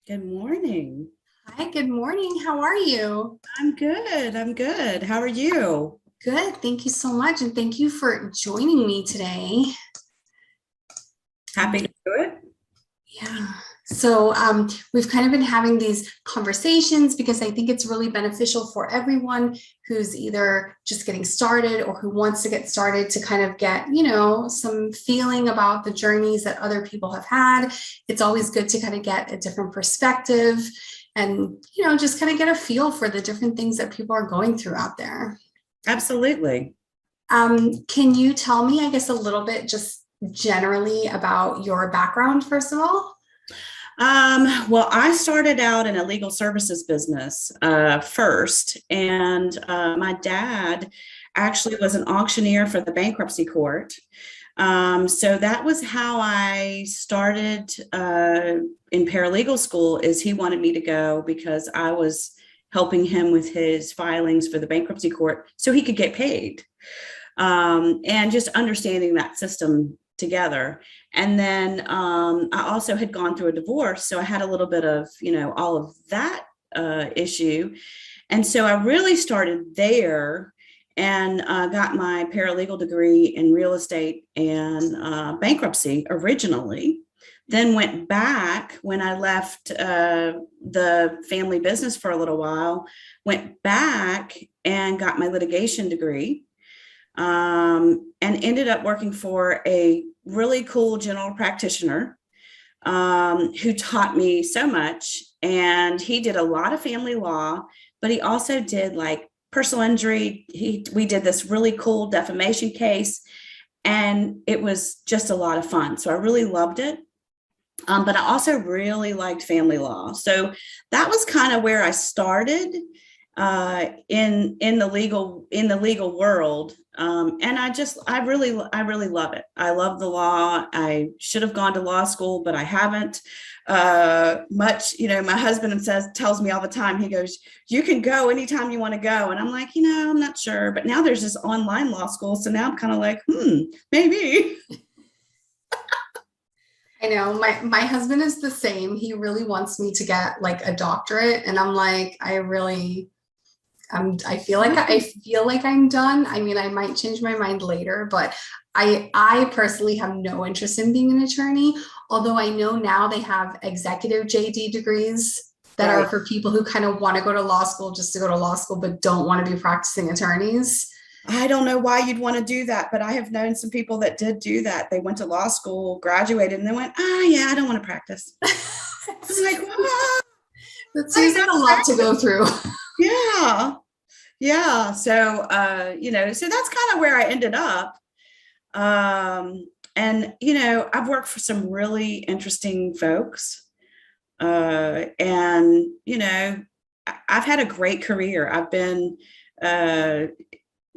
Good morning. Hi, good morning. How are you? I'm good. I'm good. How are you? Good. Thank you so much. And thank you for joining me today. Happy to do it. Yeah. So we've kind of been having these conversations because I think it's really beneficial for everyone who's either just getting started or who wants to get started to kind of get, some feeling about the journeys that other people have had. It's always good to kind of get a different perspective and, just kind of get a feel for the different things that people are going through out there. Absolutely. Can you tell me, I guess, a little bit just generally about your background, first of all? Well, I started out in a legal services business first, and my dad actually was an auctioneer for the bankruptcy court. So that was how I started in paralegal school. Is he wanted me to go because I was helping him with his filings for the bankruptcy court, so he could get paid, and just understanding that system together. And then I also had gone through a divorce, so I had a little bit of all of that issue, and so I really started there and got my paralegal degree in real estate and bankruptcy originally. Then went back when I left the family business for a little while, went back and got my litigation degree, and ended up working for a really cool general practitioner who taught me so much. And he did a lot of family law, but he also did like personal injury. We did this really cool defamation case, and it was just a lot of fun. So I really loved it. But I also really liked family law. So that was kind of where I started in the legal world. And I really love it. I love the law. I should have gone to law school, but I haven't much. My husband tells me all the time, he goes, you can go anytime you want to go. And I'm like, I'm not sure. But now there's this online law school. So now I'm kind of like, maybe. I know my husband is the same. He really wants me to get like a doctorate, and I'm like, I feel like I'm done. I mean, I might change my mind later, but I personally have no interest in being an attorney. Although I know now they have executive JD degrees that are Right. for people who kind of want to go to law school just to go to law school, but don't want to be practicing attorneys. I don't know why you'd want to do that, but I have known some people that did do that. They went to law school, graduated, and they went, yeah, I don't want to practice. I'm like, That I seems like a gotta lot to practice. go through. Yeah. Yeah. So, so that's kind of where I ended up. And, I've worked for some really interesting folks. And, I've had a great career. I've been,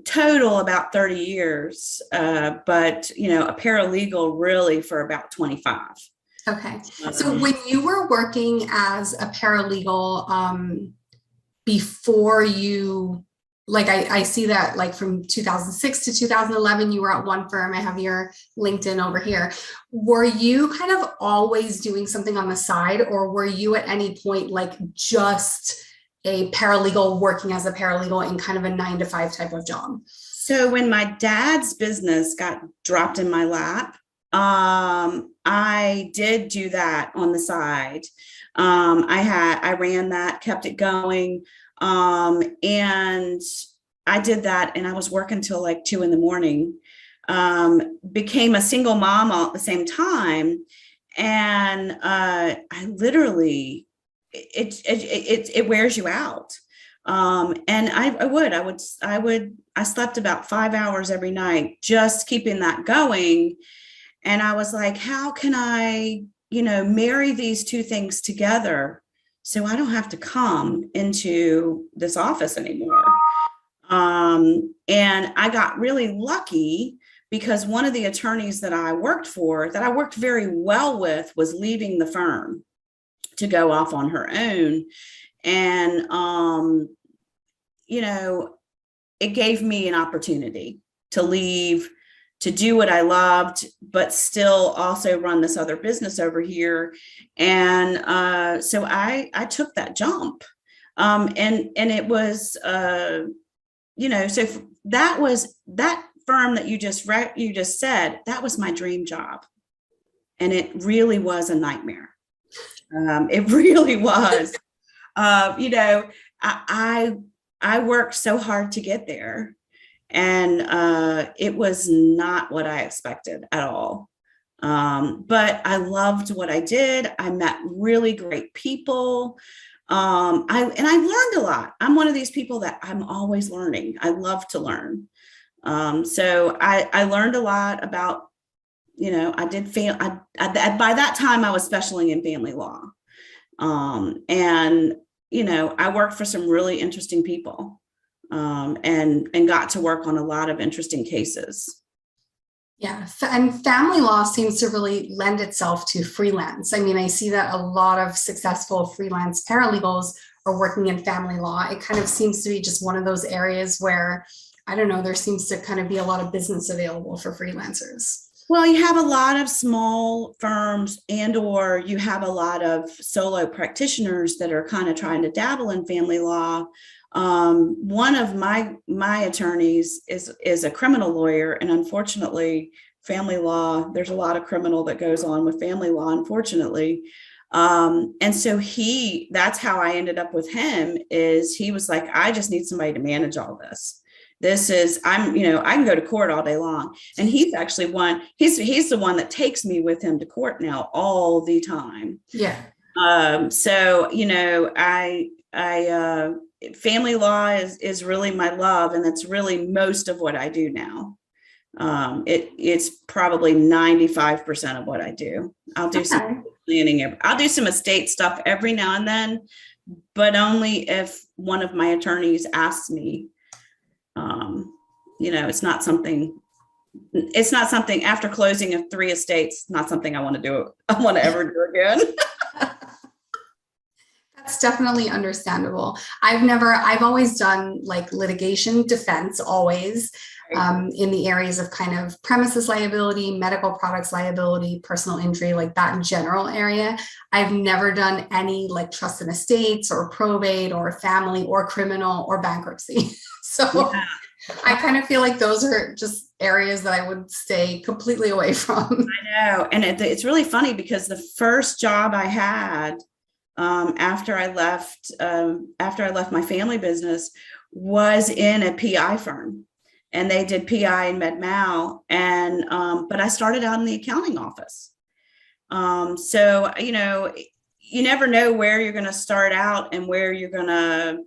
total about 30 years, but a paralegal really for about 25. Okay. So Um, when you were working as a paralegal, before you, like, I see that like from 2006 to 2011, you were at one firm. I have your LinkedIn over here. Were you kind of always doing something on the side, or were you at any point like just a paralegal working as a paralegal in kind of a 9 to 5 type of job? so when my dad's business got dropped in my lap, I did do that on the side. I ran that, kept it going. And I did that, and I was working till like 2 in the morning. Became a single mom all at the same time. And I literally, it wears you out. And I slept about 5 hours every night, just keeping that going. And I was like, how can I, marry these two things together so I don't have to come into this office anymore? And I got really lucky because one of the attorneys that I worked for, that I worked very well with, was leaving the firm to go off on her own. And, you know, it gave me an opportunity to leave to do what I loved, but still also run this other business over here. And so I took that jump. And it was, so that was that firm that you just said, that was my dream job. And it really was a nightmare. It really was. I worked so hard to get there, and it was not what I expected at all. But I loved what I did. I met really great people. I learned a lot. I'm one of these people that I'm always learning. I love to learn. So I learned a lot about, I did by that time I was specializing in family law. And I worked for some really interesting people, and got to work on a lot of interesting cases. Yeah. And family law seems to really lend itself to freelance. I mean, I see that a lot of successful freelance paralegals are working in family law. It kind of seems to be just one of those areas where, I don't know, there seems to kind of be a lot of business available for freelancers. Well, you have a lot of small firms, or you have a lot of solo practitioners that are kind of trying to dabble in family law. One of my attorneys is a criminal lawyer, and unfortunately, family law, there's a lot of criminal that goes on with family law, unfortunately. And so that's how I ended up with him. Is he was like, I just need somebody to manage all this. I can go to court all day long. And he's actually he's the one that takes me with him to court now all the time. Yeah. So, family law is really my love. And that's really most of what I do now. It's probably 95% of what I do. I'll do some planning. I'll do some estate stuff every now and then, but only if one of my attorneys asks me. It's not something after closing of 3 estates, not something I want to ever do again. That's definitely understandable. I've always done like litigation defense, always, in the areas of kind of premises liability, medical products liability, personal injury, like that general area. I've never done any like trust and estates or probate or family or criminal or bankruptcy. So yeah. I kind of feel like those are just areas that I would stay completely away from. I know. And it's really funny because the first job I had after I left my family business was in a PI firm, and they did PI and med mal. And but I started out in the accounting office. So you never know where you're going to start out and where you're going to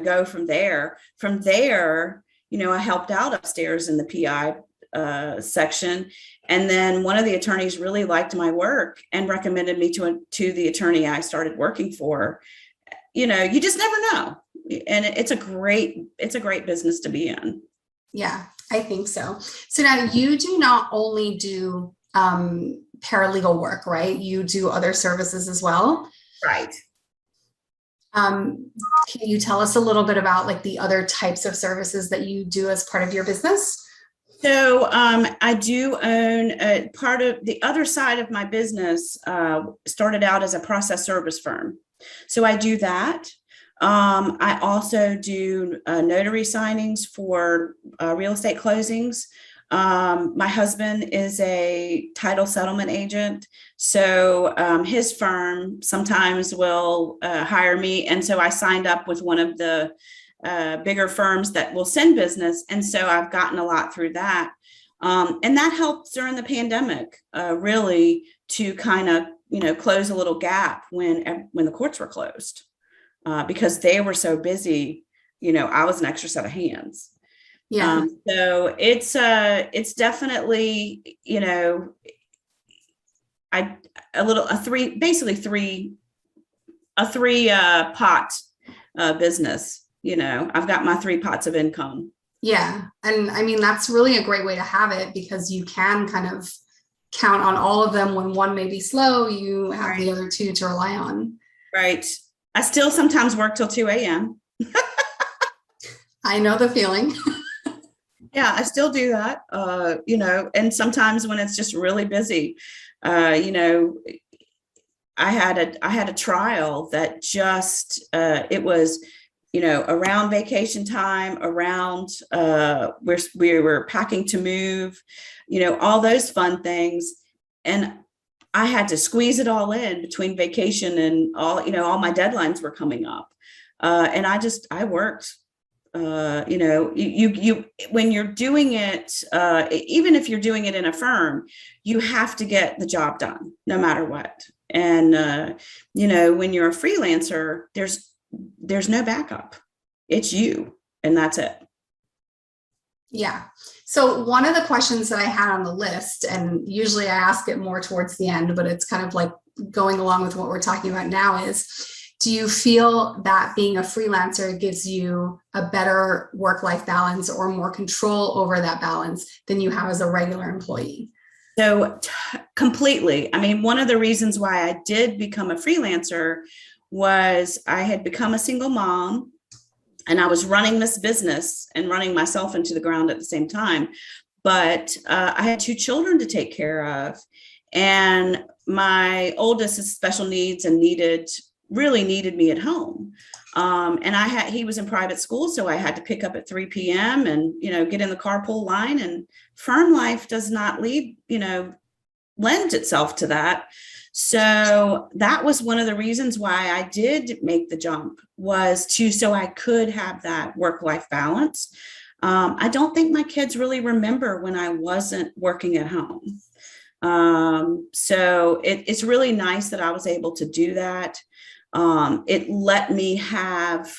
go from there. From there, I helped out upstairs in the PI section. And then one of the attorneys really liked my work and recommended me to the attorney I started working for. You just never know. And it's a great business to be in. Yeah, I think so. So now you do not only do paralegal work, right? You do other services as well. Right. Can you tell us a little bit about like the other types of services that you do as part of your business? So I do own part of the other side of my business. Started out as a process service firm. So I do that. I also do notary signings for real estate closings. My husband is a title settlement agent. So his firm sometimes will hire me. And so I signed up with one of the bigger firms that will send business. And so I've gotten a lot through that. And that helped during the pandemic, really to kind of, close a little gap when the courts were closed, because they were so busy. I was an extra set of hands. Yeah. So it's definitely, a three pot business. I've got my 3 pots of income. Yeah. And I mean, that's really a great way to have it, because you can kind of count on all of them. When one may be slow, you have right. The other 2 to rely on. Right. I still sometimes work till 2 a.m. I know the feeling. Yeah, I still do that. And sometimes when it's just really busy, you know, I had a trial that just it was, around vacation time, around we were packing to move, all those fun things. And I had to squeeze it all in between vacation and all my deadlines were coming up. And I worked, you when you're doing it, even if you're doing it in a firm, you have to get the job done no matter what. And when you're a freelancer, there's no backup. It's you, and that's it. Yeah. So one of the questions that I had on the list, and usually I ask it more towards the end, but it's kind of like going along with what we're talking about now, is do you feel that being a freelancer gives you a better work-life balance or more control over that balance than you have as a regular employee? So completely. I mean, one of the reasons why I did become a freelancer was I had become a single mom and I was running this business and running myself into the ground at the same time. But I had 2 children to take care of. And my oldest is special needs and really needed me at home. And he was in private school, so I had to pick up at 3 p.m. and, get in the carpool line, and firm life does not lend itself to that. So that was one of the reasons why I did make the jump, was so I could have that work-life balance. I don't think my kids really remember when I wasn't working at home. So it's really nice that I was able to do that. It let me have,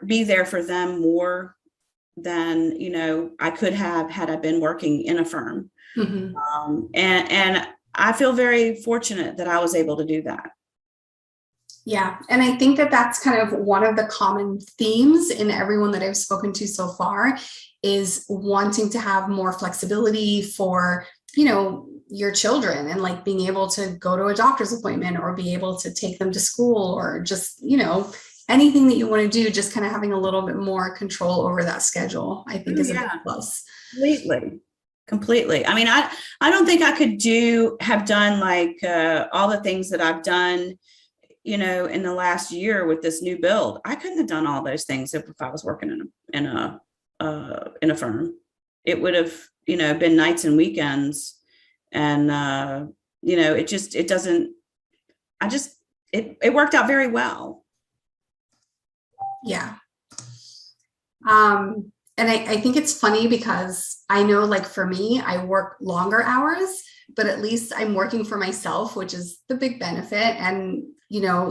be there for them more than, I could have had I been working in a firm. Mm-hmm. And I feel very fortunate that I was able to do that. Yeah. And I think that that's kind of one of the common themes in everyone that I've spoken to so far, is wanting to have more flexibility for, your children, and like being able to go to a doctor's appointment or be able to take them to school, or just, anything that you want to do, just kind of having a little bit more control over that schedule, I think is a big plus. Completely. I mean, I don't think I could have done like all the things that I've done, in the last year with this new build. I couldn't have done all those things if I was working in a firm. It would have, been nights and weekends. And, it worked out very well. Yeah. And I think it's funny because I know, like, for me, I work longer hours, but at least I'm working for myself, which is the big benefit. And,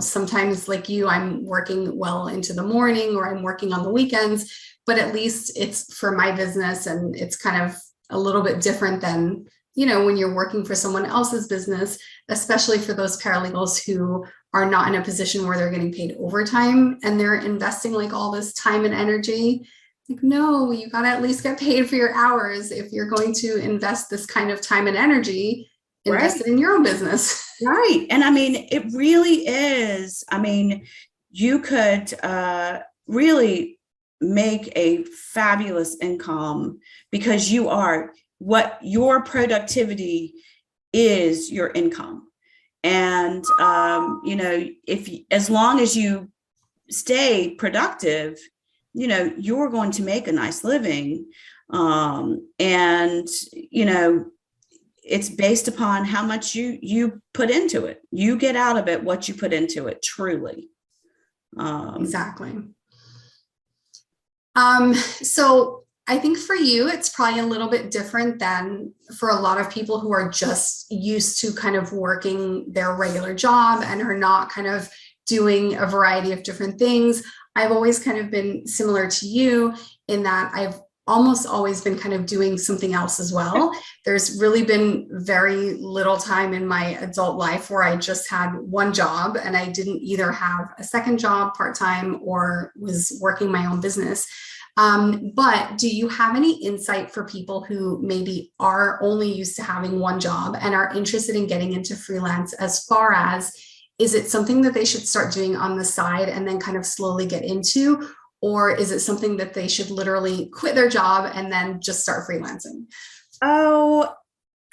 sometimes like you, I'm working well into the morning, or I'm working on the weekends, but at least it's for my business, and it's kind of a little bit different than, when you're working for someone else's business, especially for those paralegals who are not in a position where they're getting paid overtime and they're investing like all this time and energy. Like, no, you got to at least get paid for your hours. If you're going to invest this kind of time and energy, invest it in your own business. Right. And I mean, it really is. I mean, you could really make a fabulous income, because what your productivity is your income. And, as long as you stay productive, you're going to make a nice living. And, it's based upon how much you put into it. You get out of it what you put into it, truly. Exactly. So I think for you, it's probably a little bit different than for a lot of people who are just used to kind of working their regular job and are not kind of doing a variety of different things. I've always kind of been similar to you in that I've almost always been kind of doing something else as well. There's really been very little time in my adult life where I just had one job, and I didn't either have a second job part-time or was working my own business. But do you have any insight for people who maybe are only used to having one job and are interested in getting into freelance, as far as, is it something that they should start doing on the side and then kind of slowly get into? Or is it something that they should literally quit their job and then just start freelancing? Oh,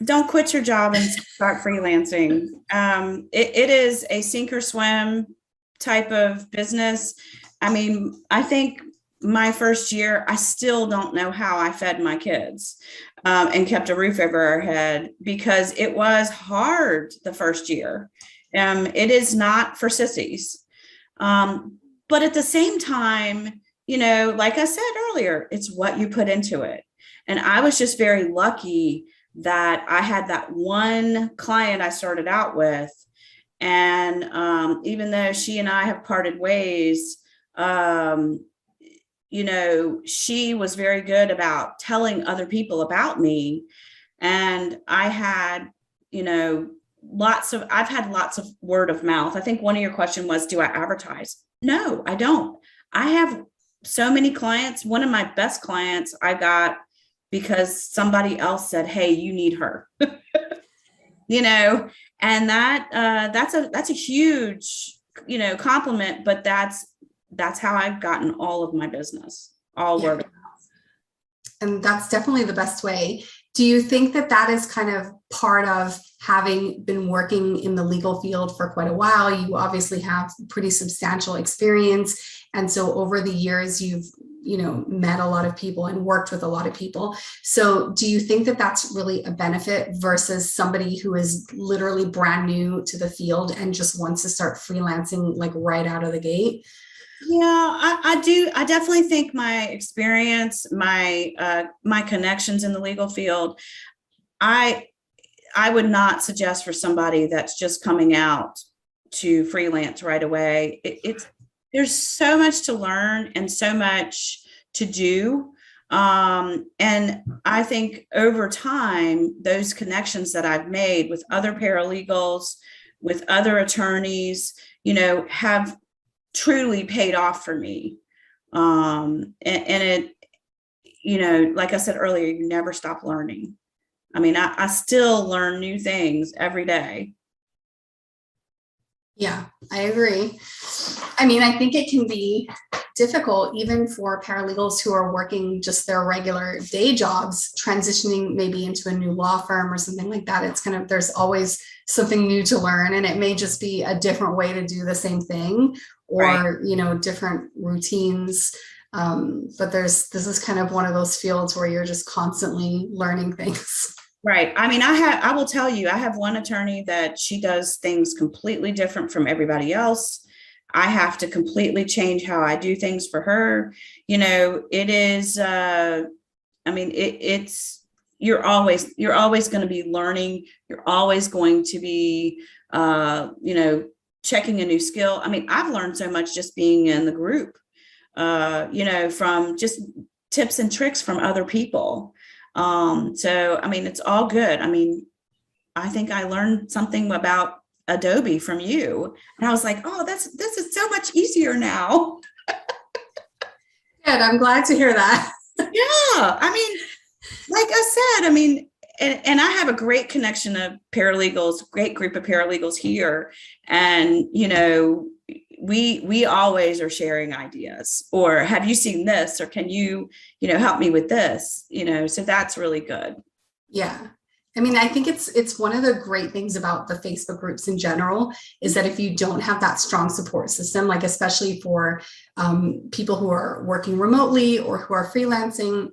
don't quit your job and start freelancing. It is a sink or swim type of business. I mean, I think my first year, I still don't know how I fed my kids and kept a roof over our head, because it was hard the first year. It is not for sissies. But at the same time, like I said earlier, it's what you put into it. And I was just very lucky that I had that one client I started out with. And even though she and I have parted ways, she was very good about telling other people about me. And I had, I've had lots of word of mouth. I think one of your questions was, do I advertise? No, I don't. I have so many clients. One of my best clients I got because somebody else said, hey, you need her, and that's a huge, compliment, but that's how I've gotten all of my business, all word of mouth. And that's definitely the best way. Do you think that that is kind of part of having been working in the legal field for quite a while? You obviously have pretty substantial experience. And so over the years, you've, met a lot of people and worked with a lot of people. So do you think that that's really a benefit versus somebody who is literally brand new to the field and just wants to start freelancing like right out of the gate? Yeah, I do. I definitely think my experience, my connections in the legal field, I would not suggest for somebody that's just coming out to freelance right away. There's so much to learn and so much to do. And I think over time, those connections that I've made with other paralegals, with other attorneys, have truly paid off for me. And it, like I said earlier, you never stop learning. I mean, I still learn new things every day. Yeah, I agree. I mean, I think it can be difficult even for paralegals who are working just their regular day jobs, transitioning maybe into a new law firm or something like that. It's kind of, there's always something new to learn, and it may just be a different way to do the same thing, or, right, different routines. But this is kind of one of those fields where you're just constantly learning things. Right. I mean, I will tell you, I have one attorney that she does things completely different from everybody else. I have to completely change how I do things for her. It is, it's, you're always going to be learning. You're always going to be, checking a new skill. I mean, I've learned so much just being in the group, from just tips and tricks from other people. So, I mean, it's all good. I mean, I think I learned something about Adobe from you, and I was like, oh, this is so much easier now. Good. I'm glad to hear that. Yeah. I mean, like I said, I mean, and I have a great connection of paralegals, great group of paralegals here. And, we always are sharing ideas, or have you seen this, or can you, help me with this, so that's really good. Yeah. I mean, I think it's one of the great things about the Facebook groups in general is that if you don't have that strong support system, like especially for people who are working remotely or who are freelancing,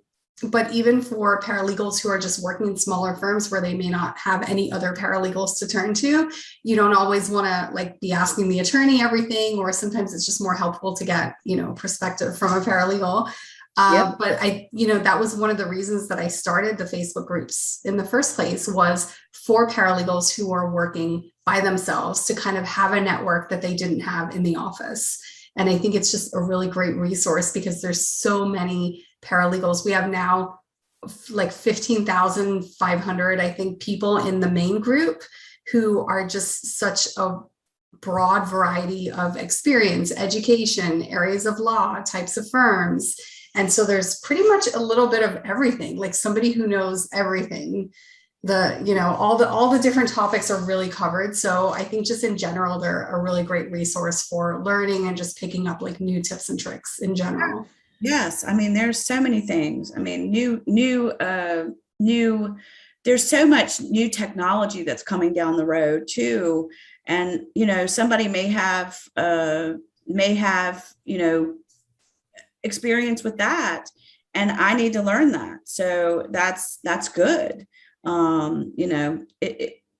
but even for paralegals who are just working in smaller firms where they may not have any other paralegals to turn to, you don't always want to be asking the attorney everything, or sometimes it's just more helpful to get, perspective from a paralegal. Yep. But that was one of the reasons that I started the Facebook groups in the first place, was for paralegals who are working by themselves to kind of have a network that they didn't have in the office. And I think it's just a really great resource because there's so many paralegals. We have now like 15,500, I think, people in the main group who are just such a broad variety of experience, education, areas of law, types of firms. And so there's pretty much a little bit of everything, like somebody who knows everything all the different topics are really covered. So I think just in general, they're a really great resource for learning and just picking up like new tips and tricks in general. Yes, I mean, there's so many things. I mean, there's so much new technology that's coming down the road too. And, somebody may have, experience with that, and I need to learn that. So that's good.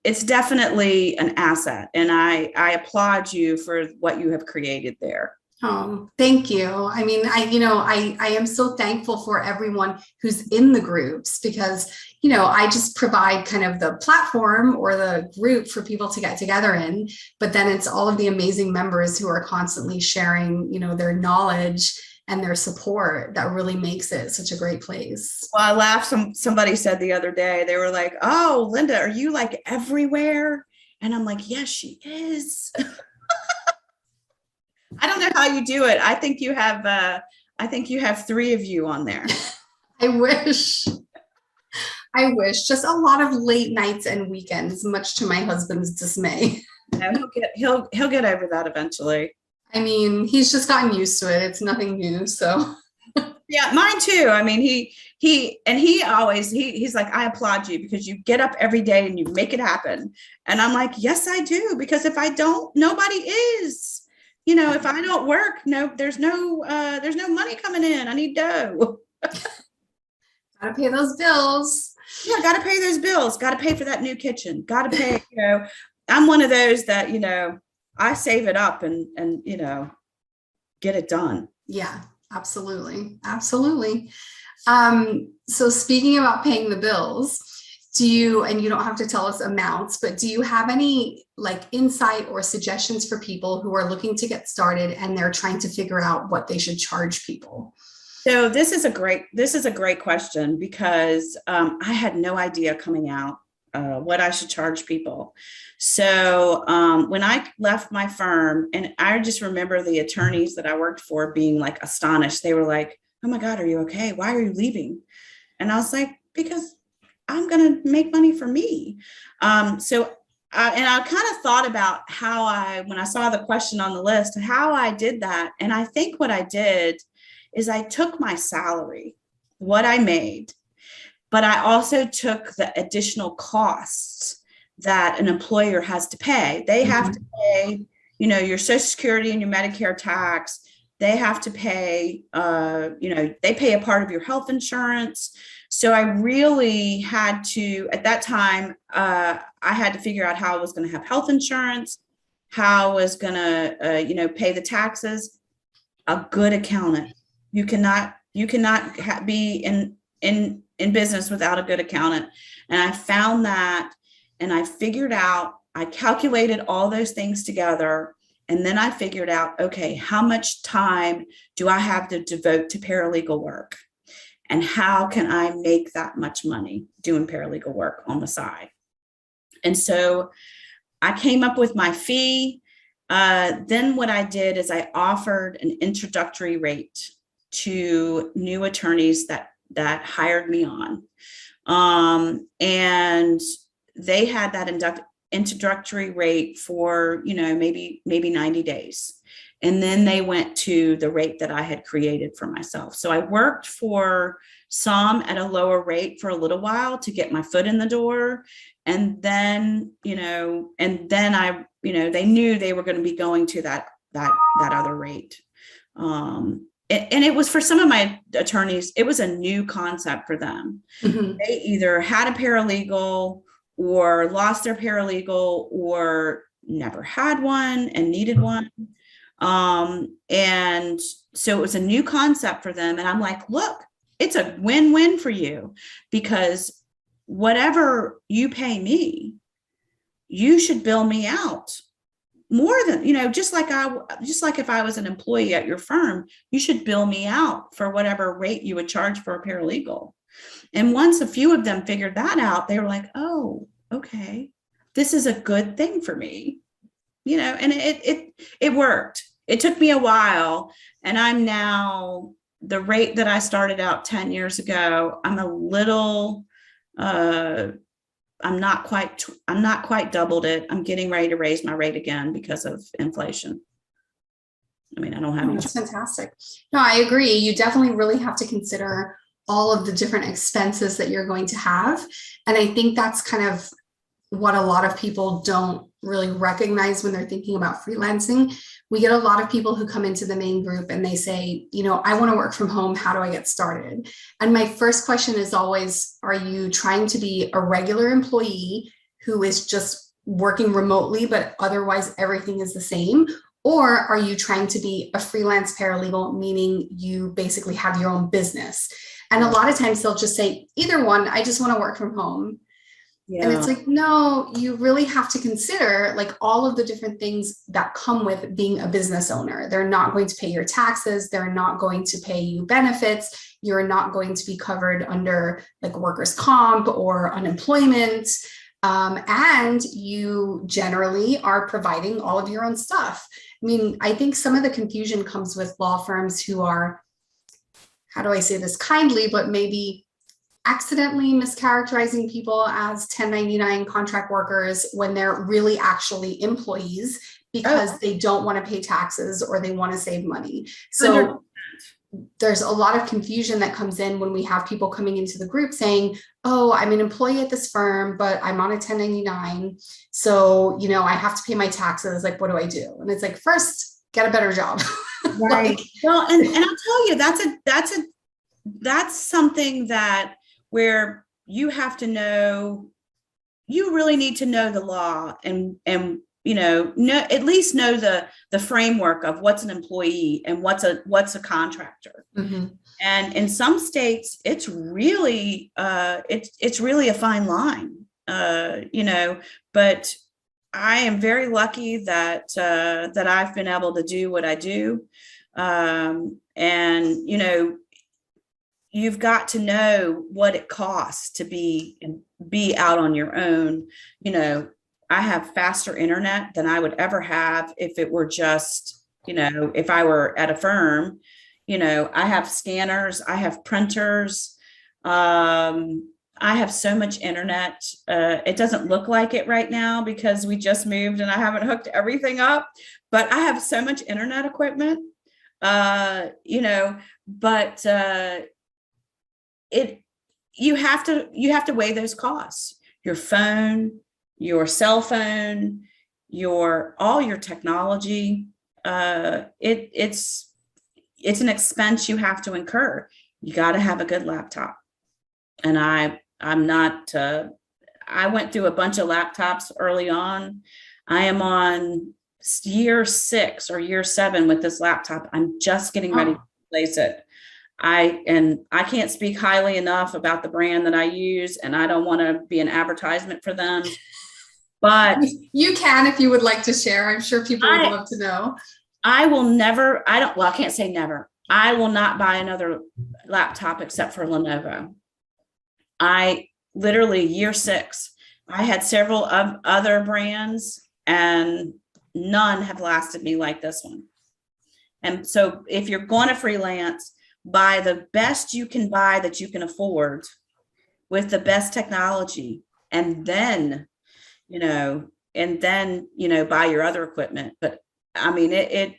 It's definitely an asset, and I applaud you for what you have created there. Oh, thank you. I mean, I am so thankful for everyone who's in the groups because, I just provide kind of the platform or the group for people to get together in, but then it's all of the amazing members who are constantly sharing, their knowledge and their support that really makes it such a great place. Well, I laughed. Somebody said the other day, they were like, "Oh, Linda, are you like everywhere?" And I'm like, "Yes, she is." I don't know how you do it. I think you have 3 of you on there. I wish. Just a lot of late nights and weekends, much to my husband's dismay. No, he'll get over that eventually. I mean, he's just gotten used to it. It's nothing new. So yeah, mine too. I mean, he's like, "I applaud you because you get up every day and you make it happen." And I'm like, "Yes, I do. Because if I don't, nobody is. If I don't work, there's no money coming in. I need dough." Gotta pay those bills. Yeah, gotta pay those bills. Gotta pay for that new kitchen. Gotta pay. I'm one of those that I save it up and get it done. Yeah, absolutely. So speaking about paying the bills, and you don't have to tell us amounts, but do you have any like insight or suggestions for people who are looking to get started and they're trying to figure out what they should charge people? So this is a great question because I had no idea coming out what I should charge people. So when I left my firm, and I just remember the attorneys that I worked for being like astonished. They were like, "Oh my God, are you okay? Why are you leaving?" And I was like, "Because I'm going to make money for me." And I kind of thought about when I saw the question on the list, how I did that. And I think what I did is I took my salary, what I made, but I also took the additional costs that an employer has to pay. They have to pay, your Social Security and your Medicare tax. They have to pay, they pay a part of your health insurance. So I really had to, at that time, I had to figure out how I was going to have health insurance, how I was going to, pay the taxes. A good accountant. You cannot be in business without a good accountant. And I found that, and I figured out, I calculated all those things together. And then I figured out, okay, how much time do I have to devote to paralegal work? And how can I make that much money doing paralegal work on the side? And so I came up with my fee. Then what I did is I offered an introductory rate to new attorneys that hired me on. And they had that introductory rate for, maybe 90 days. And then they went to the rate that I had created for myself. So I worked for some at a lower rate for a little while to get my foot in the door. And then, I, they knew they were going to be going to that other rate. And it was, for some of my attorneys, it was a new concept for them. Mm-hmm. They either had a paralegal or lost their paralegal or never had one and needed one. And so it was a new concept for them. And I'm like, look, it's a win-win for you, because whatever you pay me, you should bill me out more than, just like if I was an employee at your firm, you should bill me out for whatever rate you would charge for a paralegal. And once a few of them figured that out, they were like, oh, okay, this is a good thing for me, and it worked. It took me a while, and I'm now, the rate that I started out 10 years ago, I'm a little I'm not quite doubled it. I'm getting ready to raise my rate again because of inflation. I mean, I don't have any. That's fantastic. No, I agree. You definitely really have to consider all of the different expenses that you're going to have. And I think that's kind of what a lot of people don't really recognize when they're thinking about freelancing. We get a lot of people who come into the main group and they say, I want to work from home. How do I get started? And my first question is always, are you trying to be a regular employee who is just working remotely, but otherwise everything is the same? Or are you trying to be a freelance paralegal, meaning you basically have your own business? And a lot of times they'll just say, either one, I just want to work from home. Yeah. And it's like, no, you really have to consider like all of the different things that come with being a business owner. They're not going to pay your taxes. They're not going to pay you benefits. You're not going to be covered under like workers' comp or unemployment. And you generally are providing all of your own stuff. I mean, I think some of the confusion comes with law firms who are, how do I say this kindly, but maybe accidentally mischaracterizing people as 1099 contract workers when they're really actually employees because they don't want to pay taxes or they want to save money. So there's a lot of confusion that comes in when we have people coming into the group saying, oh, I'm an employee at this firm, but I'm on a 1099. So, I have to pay my taxes. Like, what do I do? And it's like, first, get a better job. Right. Well, and I'll tell you, that's something that where you have to know, you really need to know the law and know at least know the framework of what's an employee and what's a contractor. Mm-hmm. And in some states, it's really it's really a fine line, but I am very lucky that I've been able to do what I do. And, you've got to know what it costs to be out on your own. I have faster internet than I would ever have if it were just, if I were at a firm. I have scanners, I have printers. I have so much internet. It doesn't look like it right now because we just moved and I haven't hooked everything up, but I have so much internet equipment, but you have to weigh those costs. Your phone, your cell phone, all your technology. It's an expense you have to incur. You got to have a good laptop. And I'm not, I went through a bunch of laptops early on. I am on year 6 or year 7 with this laptop. I'm just getting ready to replace it. I can't speak highly enough about the brand that I use, and I don't want to be an advertisement for them, but you can, if you would like to share. I'm sure people would love to know. I can't say never. I will not buy another laptop except for Lenovo. I literally year 6, I had several of other brands and none have lasted me like this one. And so if you're going to freelance, buy the best you can buy that you can afford with the best technology. And then, buy your other equipment. But I mean,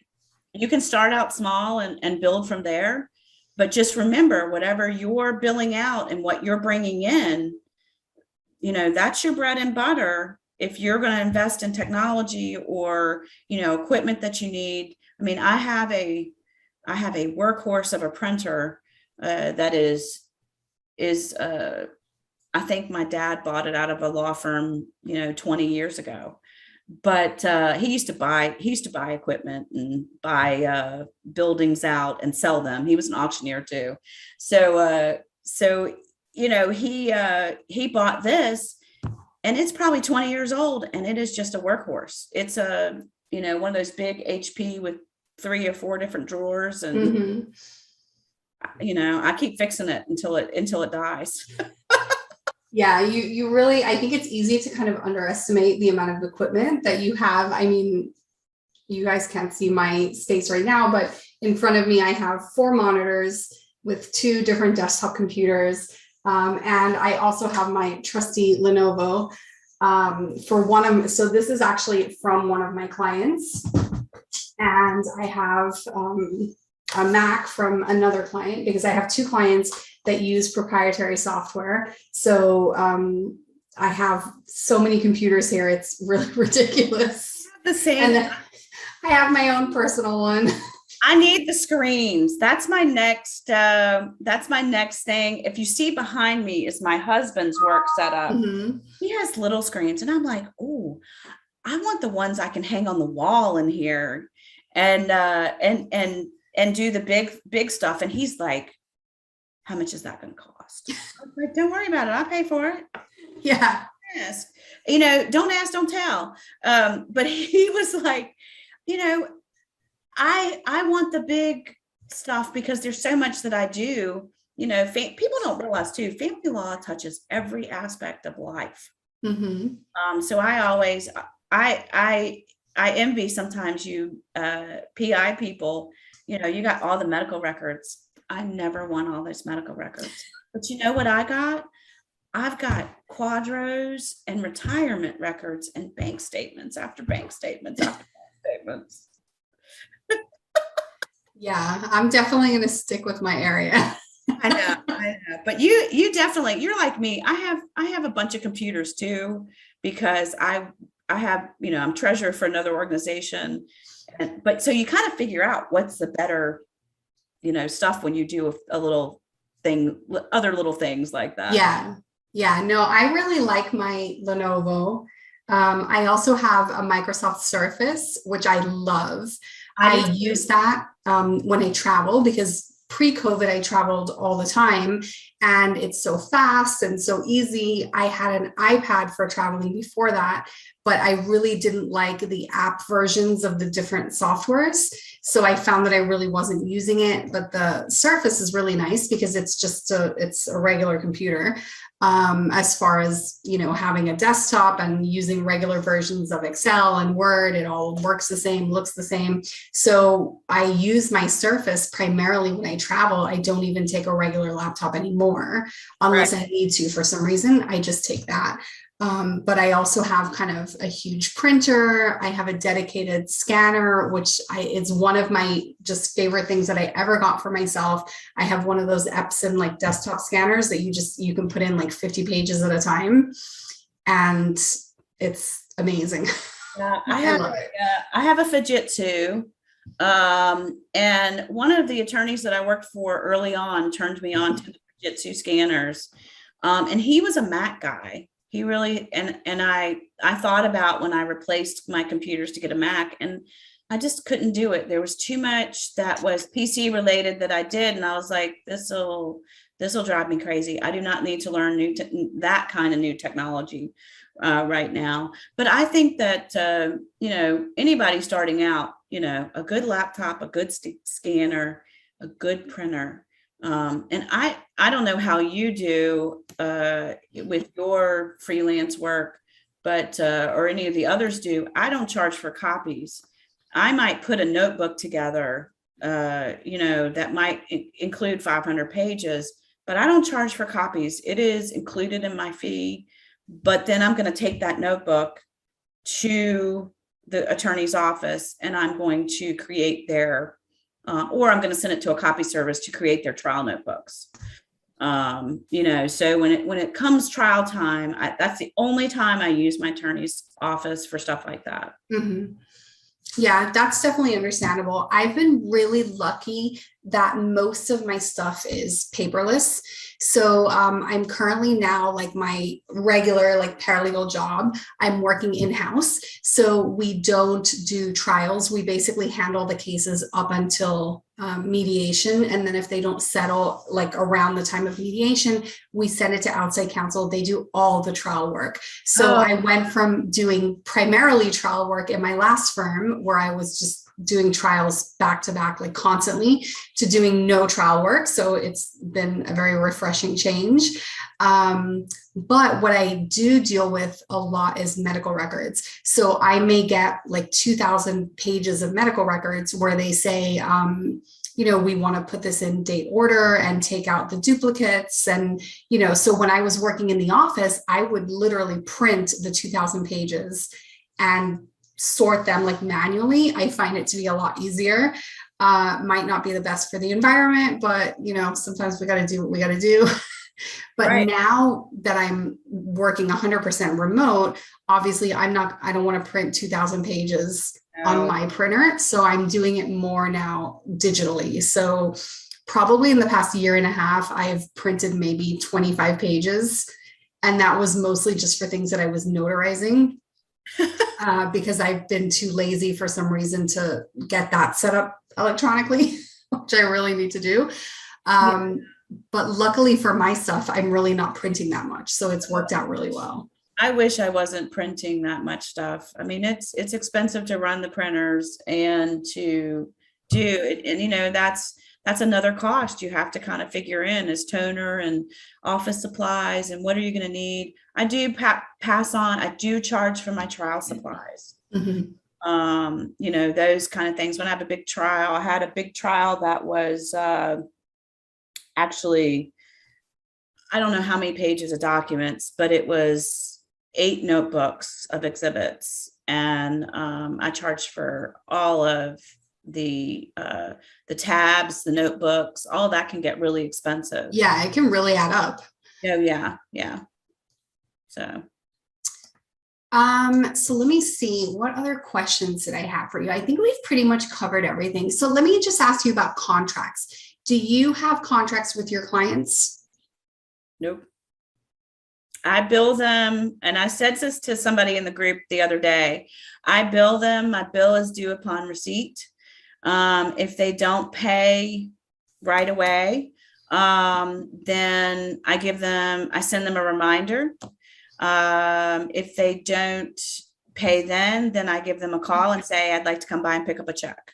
you can start out small and build from there. But just remember, whatever you're billing out and what you're bringing in, that's your bread and butter. If you're going to invest in technology or, equipment that you need. I mean, I have a workhorse of a printer that is I think my dad bought it out of a law firm, 20 years ago. But he used to buy equipment and buy buildings out and sell them. He was an auctioneer too. So he bought this, and it's probably 20 years old, and it is just a workhorse. It's one of those big HP with 3 or 4 different drawers, and I keep fixing it until it dies. Yeah, you really, I think it's easy to kind of underestimate the amount of equipment that you have. I mean, you guys can't see my space right now, but in front of me, I have 4 monitors with 2 different desktop computers. And I also have my trusty Lenovo for one of, so this is actually from one of my clients. And I have a Mac from another client because I have two clients that use proprietary software. So I have so many computers here, it's really ridiculous. The same. And I have my own personal one. I need the screens. That's my next thing. If you see behind me is my husband's work setup. Mm-hmm. He has little screens and I'm like, oh, I want the ones I can hang on the wall in here and do the big stuff. And he's like, how much is that going to cost? I was like, don't worry about it. I'll pay for it. Yeah. Ask. Don't ask, don't tell. But he was like, I want the big stuff because there's so much that I do. People don't realize too, family law touches every aspect of life. Mm-hmm. So I envy sometimes you PI people, you got all the medical records. I never want all those medical records. But you know what I got? I've got quadros and retirement records and bank statements after bank statements after bank statements. Yeah, I'm definitely going to stick with my area. I know. But you definitely, you're like me. I have a bunch of computers too, because I have, I'm treasurer for another organization. But so you kind of figure out what's the better, stuff when you do a little thing, other little things like that. Yeah. Yeah. No, I really like my Lenovo. I also have a Microsoft Surface, which I love. I use that when I travel because pre-COVID, I traveled all the time and it's so fast and so easy. I had an iPad for traveling before that, but I really didn't like the app versions of the different softwares. So I found that I really wasn't using it, but the Surface is really nice because it's a regular computer. As far as, having a desktop and using regular versions of Excel and Word, it all works the same, looks the same. So I use my Surface primarily when I travel. I don't even take a regular laptop anymore unless I need to for some reason. I just take that. But I also have kind of a huge printer. I have a dedicated scanner, which is one of my just favorite things that I ever got for myself. I have one of those Epson like desktop scanners that you can put in like 50 pages at a time. And it's amazing. Yeah, I love it. I have a Fujitsu. And one of the attorneys that I worked for early on turned me on to the Fujitsu scanners. And he was a Mac guy. He really, and I thought about when I replaced my computers to get a Mac and I just couldn't do it. There was too much that was PC related that I did. And I was like, this will drive me crazy. I do not need to learn that kind of new technology right now. But I think that, anybody starting out, a good laptop, a good scanner, a good printer. And I don't know how you do with your freelance work, but or any of the others do. I don't charge for copies. I might put a notebook together, that might include 500 pages, but I don't charge for copies. It is included in my fee, but then I'm going to take that notebook to the attorney's office and I'm going to create their or I'm going to send it to a copy service to create their trial notebooks. So when it comes trial time, that's the only time I use my attorney's office for stuff like that. Mm-hmm. Yeah, that's definitely understandable. I've been really lucky that most of my stuff is paperless. So I'm currently now like my regular like paralegal job, I'm working in-house. So we don't do trials. We basically handle the cases up until mediation. And then if they don't settle like around the time of mediation, we send it to outside counsel. They do all the trial work. So I went from doing primarily trial work in my last firm where I was just doing trials back to back, like constantly, to doing no trial work. So it's been a very refreshing change. But what I do deal with a lot is medical records. So I may get like 2,000 pages of medical records where they say, we want to put this in date order and take out the duplicates. And, so when I was working in the office, I would literally print the 2,000 pages and sort them like manually. I find it to be a lot easier. Might not be the best for the environment, but sometimes we got to do what we got to do. But Right. now that I'm working 100% remote, obviously I don't want to print 2,000 pages on my printer. So I'm doing it more now digitally. So probably in the past year and a half, I've printed maybe 25 pages. And that was mostly just for things that I was notarizing. Because I've been too lazy for some reason to get that set up electronically, which I really need to do. But luckily for my stuff, I'm really not printing that much. So it's worked out really well. I wish I wasn't printing that much stuff. I mean, it's expensive to run the printers and to do it. And, that's another cost you have to kind of figure in is toner and office supplies and what are you going to need. I do pass on. I do charge for my trial supplies. Mm-hmm. Those kind of things. When I have a big trial, I had a big trial that was actually, I don't know how many pages of documents, but it was 8 notebooks of exhibits. And I charged for all of the tabs, the notebooks, all that can get really expensive. Yeah, it can really add up. Oh, yeah. So let me see, what other questions did I have for you? I think we've pretty much covered everything. So let me just ask you about contracts. Do you have contracts with your clients? nope. I bill them, and I said this to somebody in the group the other day. I bill them. My bill is due upon receipt. If they don't pay right away, then I send them a reminder. If they don't pay then I give them a call and say, I'd like to come by and pick up a check.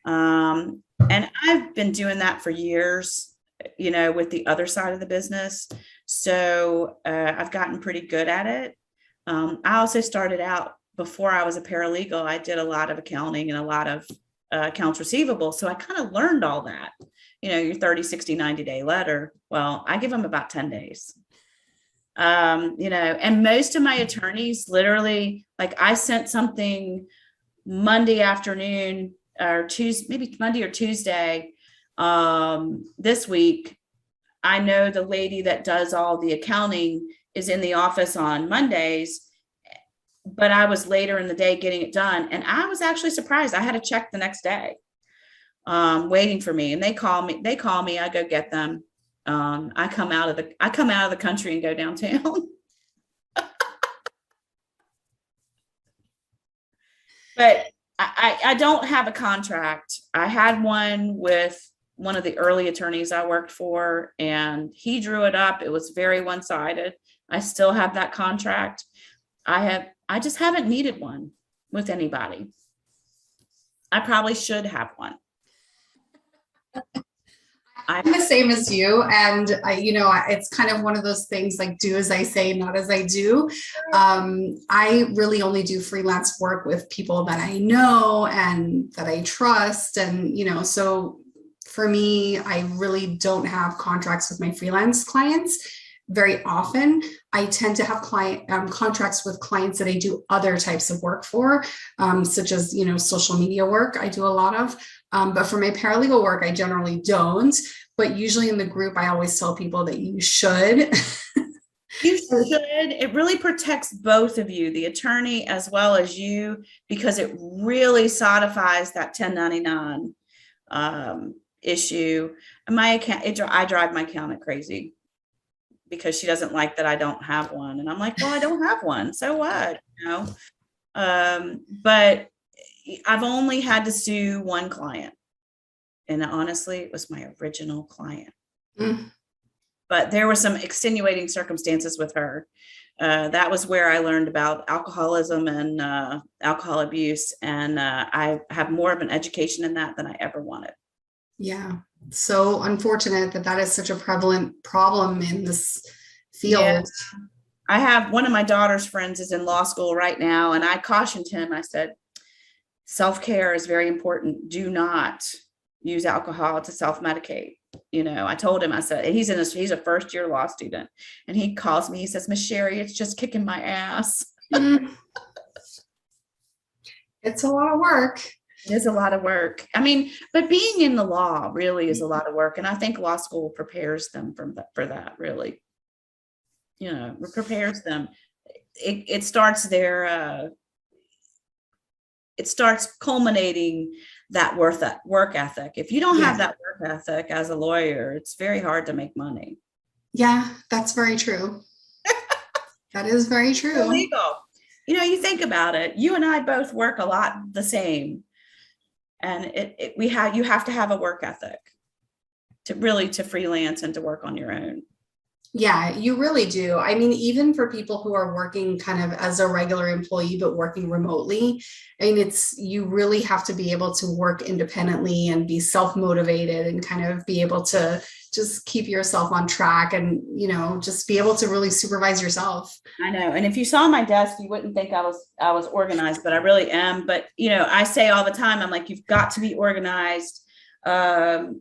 And I've been doing that for years, with the other side of the business. So I've gotten pretty good at it. I also started out before I was a paralegal. I did a lot of accounting and a lot of accounts receivable. So I kind of learned all that, your 30, 60, 90-day letter. Well, I give them about 10 days. And most of my attorneys literally, like I sent something Monday afternoon or Tuesday, maybe Monday or Tuesday, this week. I know the lady that does all the accounting is in the office on Mondays, but I was later in the day getting it done. And I was actually surprised. I had a check the next day, waiting for me, and they call me, I go get them. I come out of the country and go downtown. But I don't have a contract. I had one with one of the early attorneys I worked for, and he drew it up. It was very one-sided. I still have that contract. I just haven't needed one with anybody. I probably should have one. I'm the same as you. And it's kind of one of those things like do as I say, not as I do. I really only do freelance work with people that I know and that I trust. And, so for me, I really don't have contracts with my freelance clients very often. I tend to have contracts with clients that I do other types of work for, such as, social media work. I do a lot of, but for my paralegal work, I generally don't. But usually in the group, I always tell people that you should. You should. It really protects both of you, the attorney as well as you, because it really solidifies that 1099 issue. And my account, I drive my accountant crazy because she doesn't like that I don't have one. And I'm like, well, I don't have one. So what? But I've only had to sue one client. And honestly, it was my original client. But there were some extenuating circumstances with her. That was where I learned about alcoholism and alcohol abuse. And I have more of an education in that than I ever wanted. Yeah. So unfortunate that is such a prevalent problem in this field. Yeah. I have one of my daughter's friends is in law school right now. And I cautioned him. I said, self-care is very important. Do not use alcohol to self-medicate. I told him, I said, he's a first year law student, and he calls me, he says, Miss Sheri, it's just kicking my ass. It's a lot of work. It is a lot of work. I mean, but being in the law really is a lot of work. And I think law school prepares them for that, really. It prepares them. It starts their, it starts culminating that work ethic. If you don't have that work ethic as a lawyer, it's very hard to make money. Yeah, that's very true. That is very true. Illegal. You think about it. You and I both work a lot the same, and you have to have a work ethic to freelance and to work on your own. Yeah, you really do. I mean, even for people who are working kind of as a regular employee, but working remotely, I mean, you really have to be able to work independently and be self-motivated and kind of be able to just keep yourself on track and, just be able to really supervise yourself. I know. And if you saw my desk, you wouldn't think I was organized, but I really am. But, I say all the time, I'm like, you've got to be organized. And,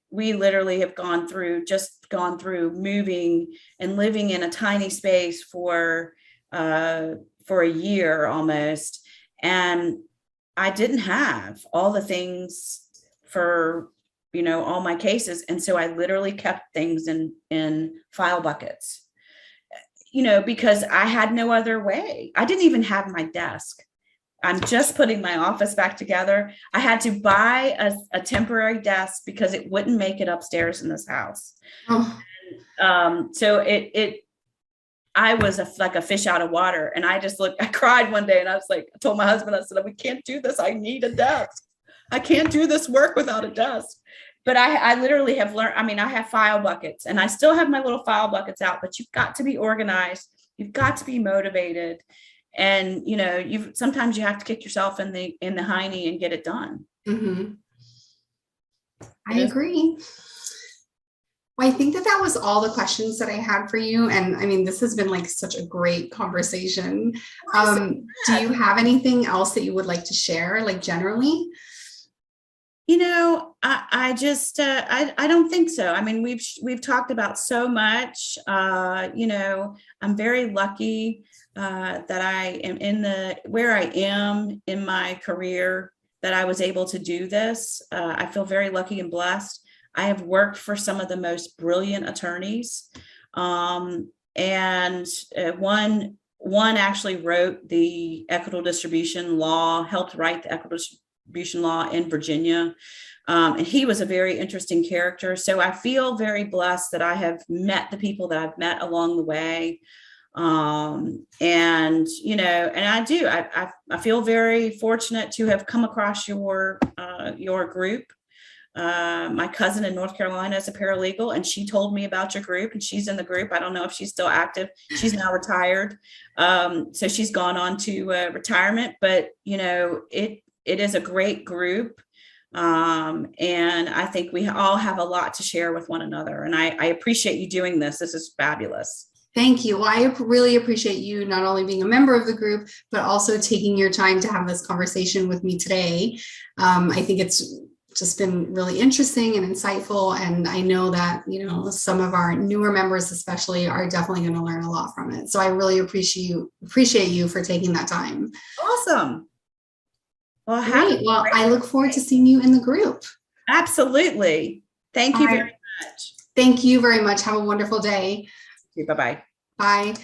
we literally have gone through moving and living in a tiny space for a year almost. And I didn't have all the things for, all my cases. And so I literally kept things in file buckets, because I had no other way. I didn't even have my desk. I'm just putting my office back together. I had to buy a temporary desk because it wouldn't make it upstairs in this house. Oh. So I was like a fish out of water. And I cried one day, and I told my husband, I said, we can't do this. I need a desk. I can't do this work without a desk. But I literally have learned, I have file buckets, and I still have my little file buckets out, but you've got to be organized. You've got to be motivated. And, sometimes you have to kick yourself in the hiney and get it done. Mm-hmm. I agree. Well, I think that was all the questions that I had for you. And this has been like such a great conversation. Do you have anything else that you would like to share, like generally? I just, I don't think so. We've talked about so much. I'm very lucky that I am where I am in my career, that I was able to do this. I feel very lucky and blessed. I have worked for some of the most brilliant attorneys. And one actually wrote the equitable distribution law, helped write the equitable distribution law in Virginia. And he was a very interesting character. So I feel very blessed that I have met the people that I've met along the way. And I do, I feel very fortunate to have come across your group. My cousin in North Carolina is a paralegal, and she told me about your group, and she's in the group. I don't know if she's still active. She's now retired. So she's gone on to retirement, but it is a great group. And I think we all have a lot to share with one another. And I appreciate you doing this. This is fabulous. Thank you. Well, I really appreciate you not only being a member of the group, but also taking your time to have this conversation with me today. I think it's just been really interesting and insightful. And I know that, some of our newer members especially are definitely going to learn a lot from it. So I really appreciate you for taking that time. Awesome. Well, I look forward to seeing you in the group. Absolutely. Thank you very much. Thank you very much. Have a wonderful day. Bye-bye. Bye.